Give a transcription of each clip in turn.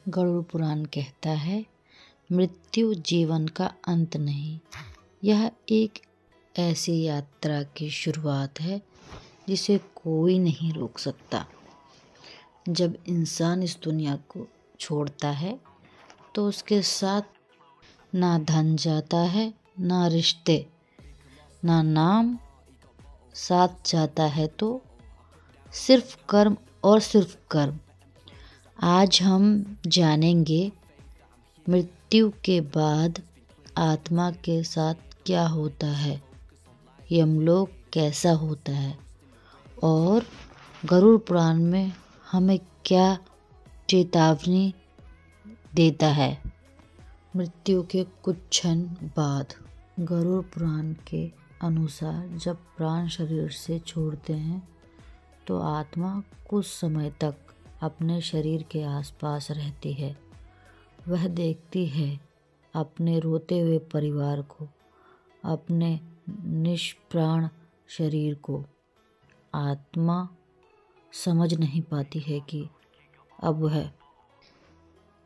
गरुड़ पुराण कहता है, मृत्यु जीवन का अंत नहीं, यह एक ऐसी यात्रा की शुरुआत है जिसे कोई नहीं रोक सकता। जब इंसान इस दुनिया को छोड़ता है तो उसके साथ ना धन जाता है, ना रिश्ते, ना नाम, साथ जाता है तो सिर्फ कर्म और सिर्फ कर्म। आज हम जानेंगे मृत्यु के बाद आत्मा के साथ क्या होता है, यमलोक कैसा होता है और गरुड़ पुराण में हमें क्या चेतावनी देता है। मृत्यु के कुछ क्षण बाद गरुड़ पुराण के अनुसार जब प्राण शरीर से छोड़ते हैं तो आत्मा कुछ समय तक अपने शरीर के आसपास रहती है। वह देखती है अपने रोते हुए परिवार को, अपने निष्प्राण शरीर को। आत्मा समझ नहीं पाती है कि अब वह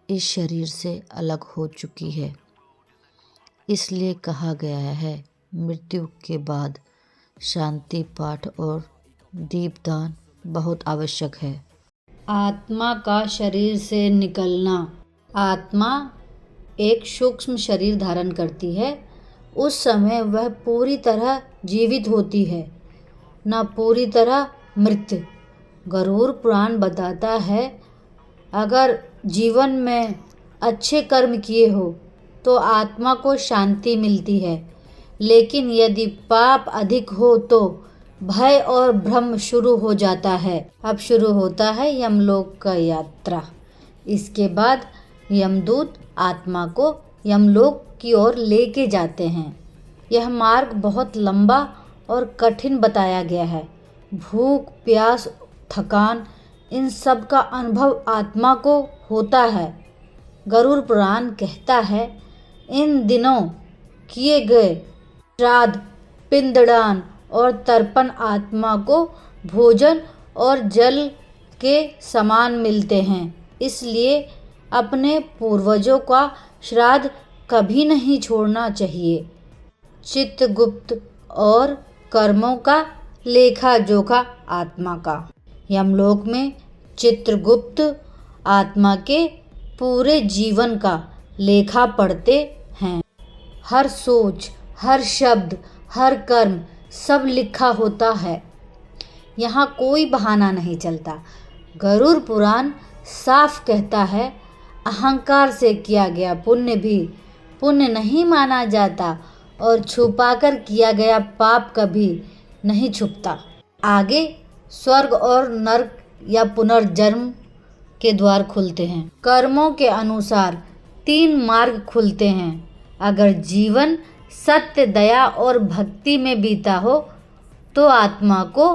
इस शरीर से अलग हो चुकी है। इसलिए कहा गया है, मृत्यु के बाद शांति पाठ और दीपदान बहुत आवश्यक है। आत्मा का शरीर से निकलना। आत्मा एक सूक्ष्म शरीर धारण करती है। उस समय वह पूरी तरह जीवित होती है, न पूरी तरह मृत। गरुड़ पुराण बताता है, अगर जीवन में अच्छे कर्म किए हो तो आत्मा को शांति मिलती है, लेकिन यदि पाप अधिक हो तो भय और भ्रम शुरू हो जाता है। अब शुरू होता है यमलोक का यात्रा। इसके बाद यमदूत आत्मा को यमलोक की ओर लेके जाते हैं। यह मार्ग बहुत लंबा और कठिन बताया गया है। भूख, प्यास, थकान, इन सब का अनुभव आत्मा को होता है। गरुड़ पुराण कहता है, इन दिनों किए गए श्राद्ध, पिंडदान और तर्पण आत्मा को भोजन और जल के समान मिलते हैं। इसलिए अपने पूर्वजों का श्राद्ध कभी नहीं छोड़ना चाहिए। चित्रगुप्त और कर्मों का लेखा जोखा आत्मा का। यमलोक में चित्रगुप्त आत्मा के पूरे जीवन का लेखा पढ़ते हैं। हर सोच, हर शब्द, हर कर्म सब लिखा होता है। यहाँ कोई बहाना नहीं चलता। गरुड़ पुराण साफ कहता है, अहंकार से किया गया पुण्य भी पुण्य नहीं माना जाता और छुपाकर किया गया पाप कभी नहीं छुपता। आगे स्वर्ग और नरक या पुनर्जन्म के द्वार खुलते हैं। कर्मों के अनुसार 3 मार्ग खुलते हैं। अगर जीवन सत्य, दया और भक्ति में बीता हो तो आत्मा को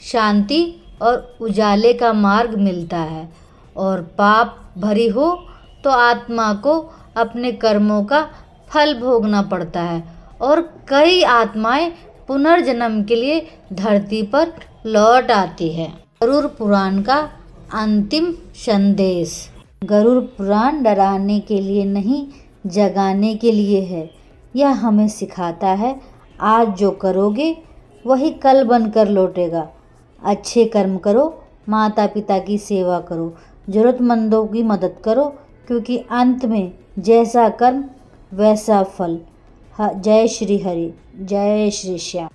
शांति और उजाले का मार्ग मिलता है, और पाप भरी हो तो आत्मा को अपने कर्मों का फल भोगना पड़ता है और कई आत्माएं पुनर्जन्म के लिए धरती पर लौट आती है। गरुड़ पुराण का अंतिम संदेश। गरुड़ पुराण डराने के लिए नहीं, जगाने के लिए है। यह हमें सिखाता है, आज जो करोगे वही कल बनकर लौटेगा। अच्छे कर्म करो, माता पिता की सेवा करो, जरूरतमंदों की मदद करो, क्योंकि अंत में जैसा कर्म वैसा फल। जय श्री हरि, जय श्री श्याम।